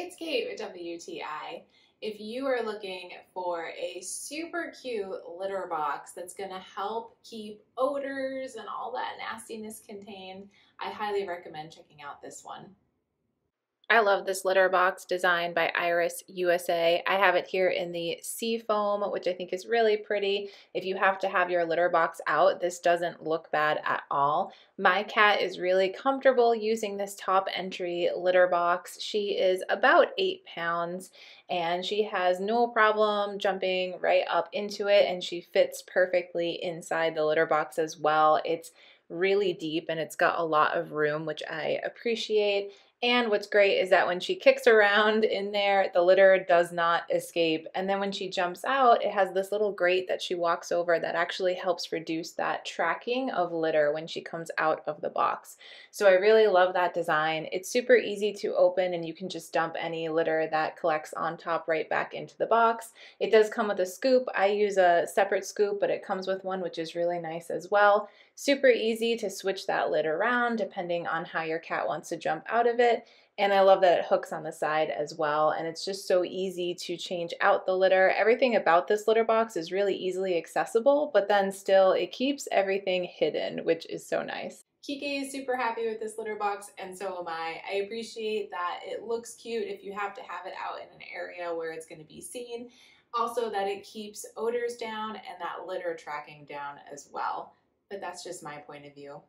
it's Kate with WTI. If you are looking for a super cute litter box that's going to help keep odors and all that nastiness contained, I highly recommend checking out this one. I love this litter box designed by Iris USA. I have it here in the sea foam, which I think is really pretty. If you have to have your litter box out, this doesn't look bad at all. My cat is really comfortable using this top entry litter box. She is about 8 pounds and she has no problem jumping right up into it, and she fits perfectly inside the litter box as well. It's really deep and it's got a lot of room, which I appreciate. And what's great is that when she kicks around in there, the litter does not escape. And then when she jumps out, it has this little grate that she walks over that actually helps reduce that tracking of litter when she comes out of the box. So I really love that design. It's super easy to open and you can just dump any litter that collects on top right back into the box. It does come with a scoop. I use a separate scoop, but it comes with one, which is really nice as well. Super easy to switch that lid around depending on how your cat wants to jump out of it. And I love that it hooks on the side as well. And it's just so easy to change out the litter. Everything about this litter box is really easily accessible, but then still it keeps everything hidden, whiwhich is so nice. Kike is super happy with this litter box, and so am I. I appreciate that it looks cute if you have to have it out in an area where it's going to be seen. Also that it keeps odors down and that litter tracking down as well. But that's just my point of view.